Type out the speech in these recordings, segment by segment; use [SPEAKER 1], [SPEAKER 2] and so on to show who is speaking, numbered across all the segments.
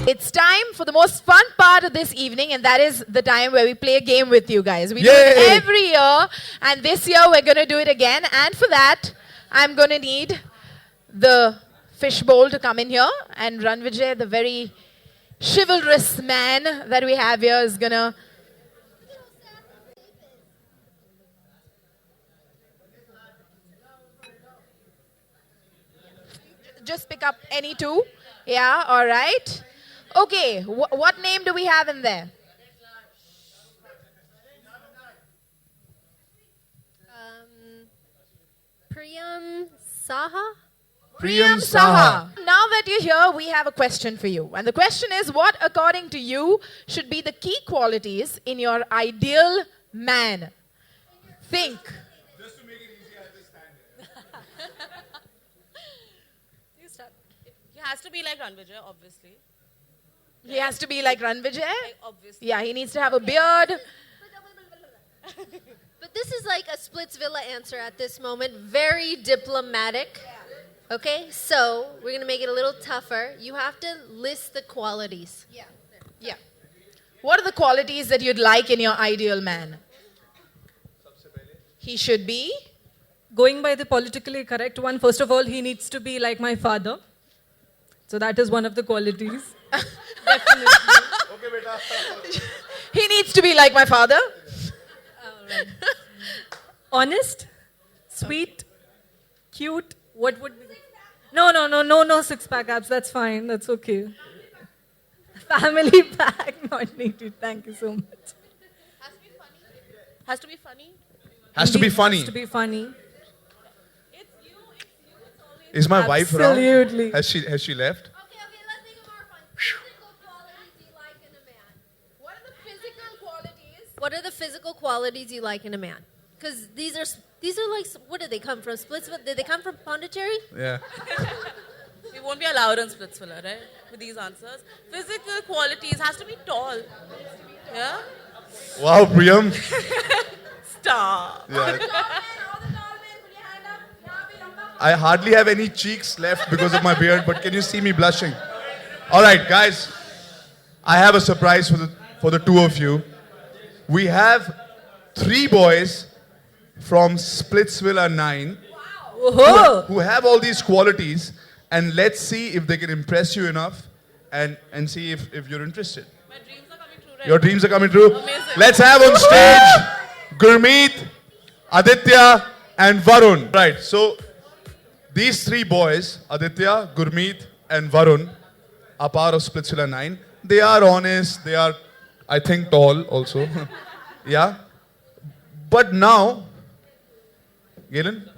[SPEAKER 1] It's time for the most fun part of this evening, and that is the time where we play a game with you guys. We do it
[SPEAKER 2] Yay!
[SPEAKER 1] every year, and this year we're going to do it again. And for that, I'm going to need the fishbowl to come in here, and Ranvijay, the very chivalrous man that we have here, is going to just pick up any two. Yeah, all right. Okay, what name do we have in there?
[SPEAKER 3] Priyam Saha?
[SPEAKER 2] Priyam Saha.
[SPEAKER 1] Now that you're here, we have a question for you. And the question is, what, according to you, should be the key qualities in your ideal man? Think.
[SPEAKER 2] Just to make it easy, I just stand
[SPEAKER 3] You start.
[SPEAKER 4] He has to be like Ranvijay, obviously.
[SPEAKER 1] He has to be like Ranvijay.
[SPEAKER 4] Like, obviously.
[SPEAKER 1] Yeah, he needs to have a beard.
[SPEAKER 3] But this is like a Splitsvilla answer at this moment. Very diplomatic. Okay, so we're going to make it a little tougher. You have to list the qualities.
[SPEAKER 1] Yeah. What are the qualities that you'd like in your ideal man? He should be.
[SPEAKER 5] Going by the politically correct one, first of all, he needs to be like my father. So that is one of the qualities. Definitely.
[SPEAKER 2] Okay, beta.
[SPEAKER 1] He needs to be like my father.
[SPEAKER 5] Honest, sweet, cute. What would be? No six-pack abs. That's fine. That's okay. Family pack, not needed. Thank you so much.
[SPEAKER 4] Has to be funny.
[SPEAKER 2] Has to be funny.
[SPEAKER 5] Has to be funny.
[SPEAKER 4] It's you. It's always.
[SPEAKER 2] Is my wife around?
[SPEAKER 5] Absolutely.
[SPEAKER 2] Has she left?
[SPEAKER 3] Okay, let's make it more fun. Physical qualities you like in a man.
[SPEAKER 1] What are the physical qualities?
[SPEAKER 3] What are the physical qualities you like in a man? Because these are like, what did they come from? Splitsvilla? Did they come from Pondicherry?
[SPEAKER 2] Yeah.
[SPEAKER 4] We won't be allowed in Splitsvilla, right? With these answers. Physical qualities has to be tall. Yeah?
[SPEAKER 2] Wow, Priyam.
[SPEAKER 4] Stop.
[SPEAKER 2] Yeah. I hardly have any cheeks left because of my beard, but can you see me blushing? All right, guys. I have a surprise for the two of you. We have 3 boys from Splitsvilla 9 who have all these qualities, and let's see if they can impress you enough and see if you're interested.
[SPEAKER 4] My dreams are coming true, right?
[SPEAKER 2] Your dreams are coming true?
[SPEAKER 4] Amazing.
[SPEAKER 2] Let's have on stage Gurmeet, Aditya, and Varun. Right, so these 3 boys, Aditya, Gurmeet, and Varun, are part of Splitsvilla 9. They are honest, they are, I think, tall also. Yeah? But now, Galen,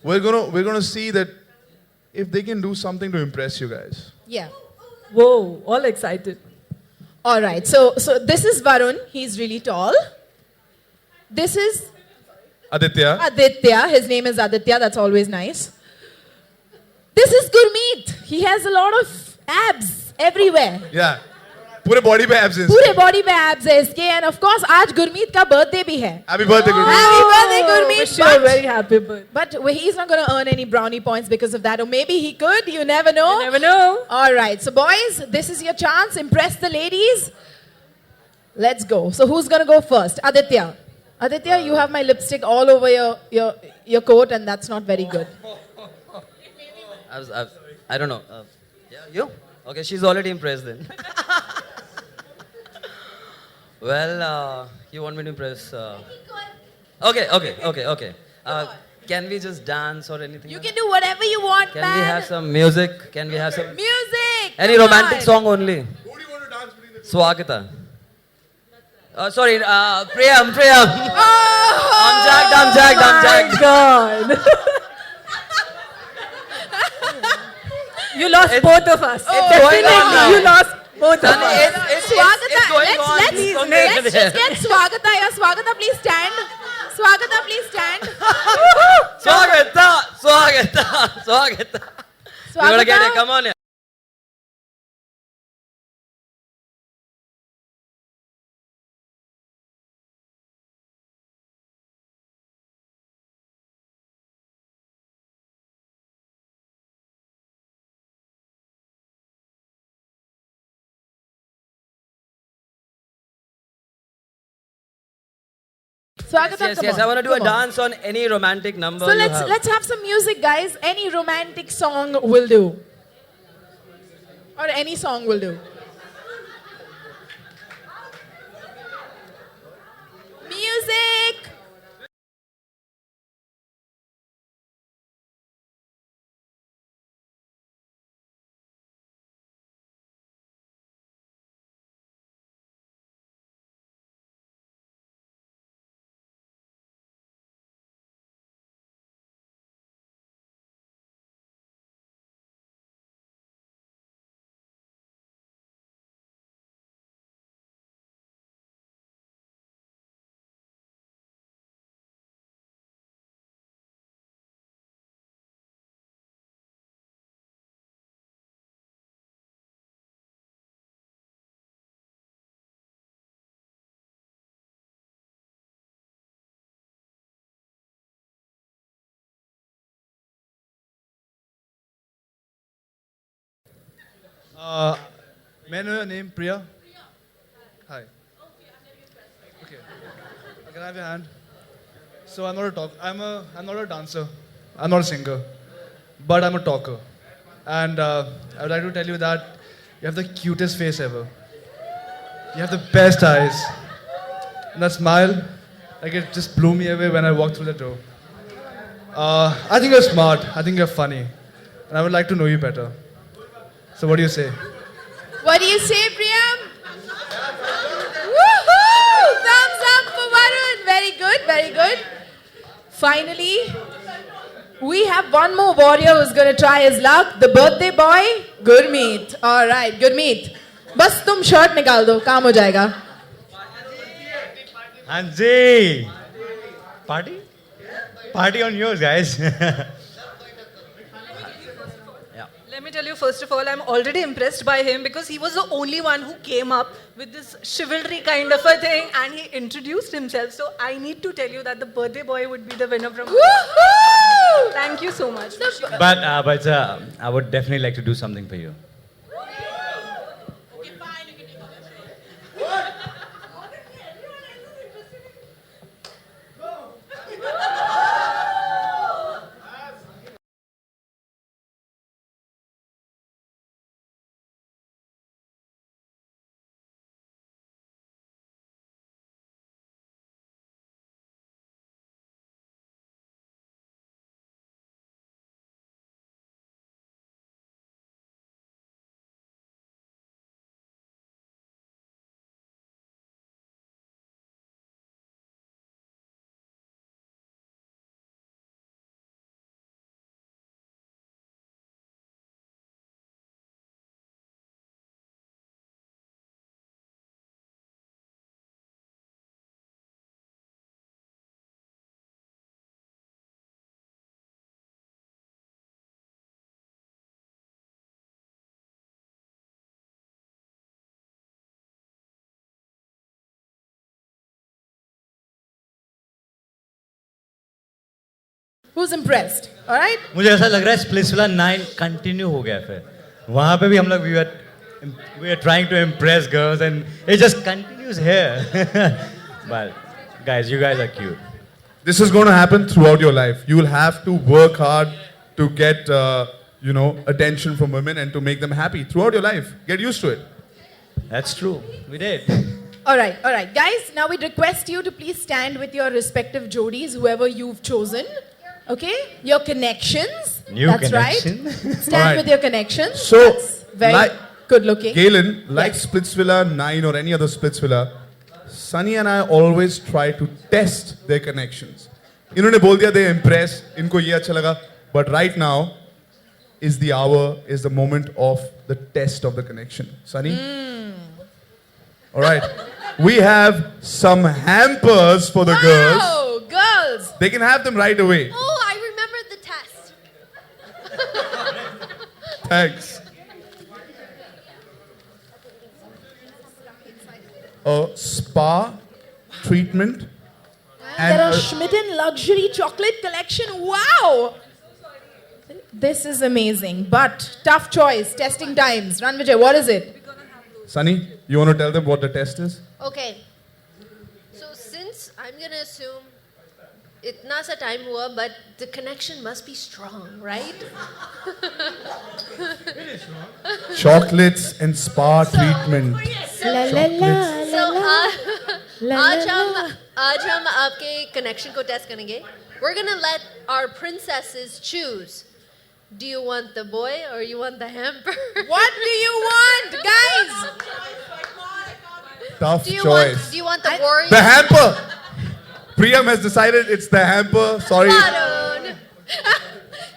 [SPEAKER 2] we're gonna see that if they can do something to impress you guys.
[SPEAKER 1] Yeah.
[SPEAKER 5] Whoa, all excited.
[SPEAKER 1] All right. So this is Varun. He's really tall. This is
[SPEAKER 2] Aditya.
[SPEAKER 1] Aditya. His name is Aditya. That's always nice. This is Gurmeet. He has a lot of abs everywhere.
[SPEAKER 2] Yeah. पूरे body पे abs हैं.
[SPEAKER 1] पूरे body पे abs है इसके, and of course आज गुरमीत का birthday भी है.
[SPEAKER 2] Happy birthday, Gurmeet.
[SPEAKER 1] Happy birthday, Gurmeet.
[SPEAKER 5] Wish you a very happy birthday.
[SPEAKER 1] But he's not going to earn any brownie points because of that, or maybe he could. You never know.
[SPEAKER 5] You never know.
[SPEAKER 1] All right. So boys, this is your chance. Impress the ladies. Let's go. So who's going to go first? Aditya. Aditya, you have my lipstick all over your coat, and that's not very good.
[SPEAKER 6] I don't know. Yeah, you? Okay, she's already impressed then. Well, you want me to impress? Okay. Can we just dance or anything?
[SPEAKER 1] You
[SPEAKER 6] like
[SPEAKER 1] can do whatever you want,
[SPEAKER 6] that?
[SPEAKER 1] man.
[SPEAKER 6] Can we have some music? Can we have some
[SPEAKER 1] Music.
[SPEAKER 6] any
[SPEAKER 1] Come
[SPEAKER 6] romantic
[SPEAKER 1] on.
[SPEAKER 6] song only?
[SPEAKER 2] Who do you want to dance between the two?
[SPEAKER 6] Swagata. Priyam.
[SPEAKER 1] Oh!
[SPEAKER 6] I'm jacked.
[SPEAKER 5] God. You lost both of us.
[SPEAKER 6] going on now.
[SPEAKER 5] You lost both of us.
[SPEAKER 1] Swagata,
[SPEAKER 6] going on.
[SPEAKER 1] let's just get Swagata. Yeah, Swagata, please stand. Swagata, please stand.
[SPEAKER 6] Swagata. You gotta get it. Come on. Yeah.
[SPEAKER 1] Swagatam,
[SPEAKER 6] Yes,
[SPEAKER 1] come
[SPEAKER 6] yes.
[SPEAKER 1] on,
[SPEAKER 6] I want to do a
[SPEAKER 1] come on.
[SPEAKER 6] dance on any romantic number.
[SPEAKER 1] So
[SPEAKER 6] you
[SPEAKER 1] let's have some music, guys. Any romantic song will do. Or any song will do. Music!
[SPEAKER 7] May I know your name, Priya? Hi. Okay. Can I have your hand? So I'm not a talk. I'm not a dancer. I'm not a singer, but I'm a talker. And I would like to tell you that you have the cutest face ever. You have the best eyes. And that smile, like it just blew me away when I walked through the door. I think you're smart. I think you're funny. And I would like to know you better. So what do you say?
[SPEAKER 1] What do you say, Priyam? Woohoo! Thumbs up for Varun. Very good, very good. Finally, we have one more warrior who's going to try his luck. The birthday boy, Gurmeet. All right, Gurmeet. बस तुम shirt निकाल दो, काम हो जाएगा.
[SPEAKER 8] हाँ जी. Party? Party on yours, guys.
[SPEAKER 5] Let me tell you, first of all, I'm already impressed by him because he was the only one who came up with this chivalry kind of a thing and he introduced himself. So I need to tell you that the birthday boy would be the winner from.
[SPEAKER 1] Woohoo!
[SPEAKER 5] Thank you so much.
[SPEAKER 8] but I would definitely like to do something for you.
[SPEAKER 1] Who's impressed? All right?
[SPEAKER 8] मुझे ऐसा लग रहा है Splitsvilla 9 continue हो गया फिर. वहाँ पे भी हम लोग we are trying to impress girls and it just continues here. But guys, you guys are cute.
[SPEAKER 2] This is going to happen throughout your life. You will have to work hard to get, attention from women and to make them happy throughout your life. Get used to it.
[SPEAKER 8] That's true. We did.
[SPEAKER 1] All right. Guys, now we request you to please stand with your respective jodis, whoever you've chosen. Okay? Your connections.
[SPEAKER 8] New
[SPEAKER 1] That's
[SPEAKER 8] connection.
[SPEAKER 1] right. Stand
[SPEAKER 2] All right.
[SPEAKER 1] with your connections.
[SPEAKER 2] So,
[SPEAKER 1] That's very
[SPEAKER 2] like-
[SPEAKER 1] good looking.
[SPEAKER 2] Galen, like
[SPEAKER 1] Yes.
[SPEAKER 2] Splitsvilla 9 or any other Splitsvilla, Sunny and I always try to test their connections. इन्होंने बोल दिया they impress, इनको ये अच्छा लगा. But right now is the hour, is the moment of the test of the connection. Sunny? All right. We have some hampers for the girls.
[SPEAKER 1] Wow, girls.
[SPEAKER 2] They can have them right away.
[SPEAKER 3] Oh, I remembered the test.
[SPEAKER 2] Thanks. A spa treatment. And
[SPEAKER 1] There are
[SPEAKER 2] a-
[SPEAKER 1] Schmitten luxury chocolate collection. Wow. This is amazing. But tough choice. Testing times. Ranvijay, what is it?
[SPEAKER 2] Sunny, you want to tell them what the test is?
[SPEAKER 3] Okay. So since I'm gonna assume itna sa time hua, but the connection must be strong, right?
[SPEAKER 2] Chocolates and spa treatment.
[SPEAKER 1] La la la.
[SPEAKER 3] So आज हम आपके connection को test करेंगे. We're gonna let our princesses choose. Do you want the boy or you want the hamper?
[SPEAKER 1] What do you want, guys?
[SPEAKER 2] Tough
[SPEAKER 3] Do you
[SPEAKER 2] choice.
[SPEAKER 3] want the warrior?
[SPEAKER 2] The hamper. Priyam has decided it's the hamper. Sorry.
[SPEAKER 3] Varun.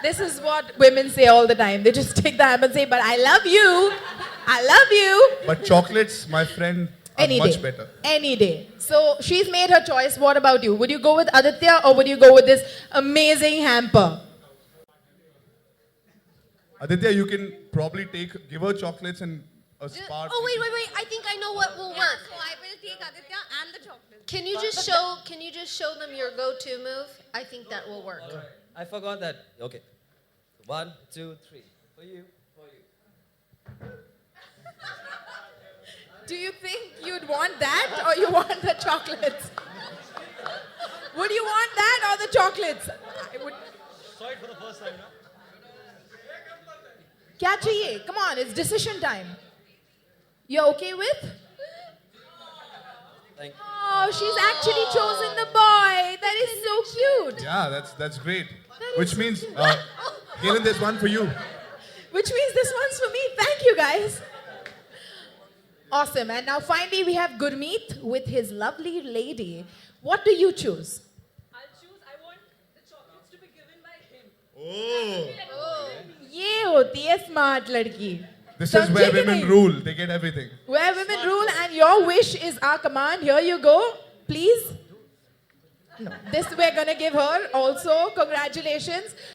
[SPEAKER 1] This is what women say all the time. They just take the hammer and say, "But I love you. I love you."
[SPEAKER 2] But chocolates, my friend, are
[SPEAKER 1] Any
[SPEAKER 2] much
[SPEAKER 1] day.
[SPEAKER 2] better.
[SPEAKER 1] Any day. So she's made her choice. What about you? Would you go with Aditya or would you go with this amazing hamper?
[SPEAKER 2] Aditya, you can probably give her chocolates and a spa.
[SPEAKER 3] Oh wait! I think I know what will work.
[SPEAKER 9] So I will take Aditya and the chocolate.
[SPEAKER 3] Can you just show them your go-to move? I think that will work.
[SPEAKER 6] I forgot that. Okay. 1, 2, 3. For you.
[SPEAKER 1] Do you think you'd want that or you want the chocolates? Would you want that or the chocolates? I would.
[SPEAKER 8] Saw it for the first time, no?
[SPEAKER 1] Kya chahiye? Come on, it's decision time. You're okay with?
[SPEAKER 6] Thank you.
[SPEAKER 1] Oh, she's actually chosen the boy. That is so cute.
[SPEAKER 2] Yeah, that's great. Which means, Galen, there's one for you.
[SPEAKER 1] Which means this one's for me. Thank you, guys. Awesome. And now finally we have Gurmeet with his lovely lady. What do you choose?
[SPEAKER 5] I want the chocolates to be given by him.
[SPEAKER 2] Oh.
[SPEAKER 1] ये होती है smart लड़की.
[SPEAKER 2] This is where
[SPEAKER 1] समझे कि
[SPEAKER 2] women
[SPEAKER 1] नहीं?
[SPEAKER 2] rule. They get everything.
[SPEAKER 1] Where women rule and your wish is our command. Here you go. Please. No. This we're going to give her also. Congratulations.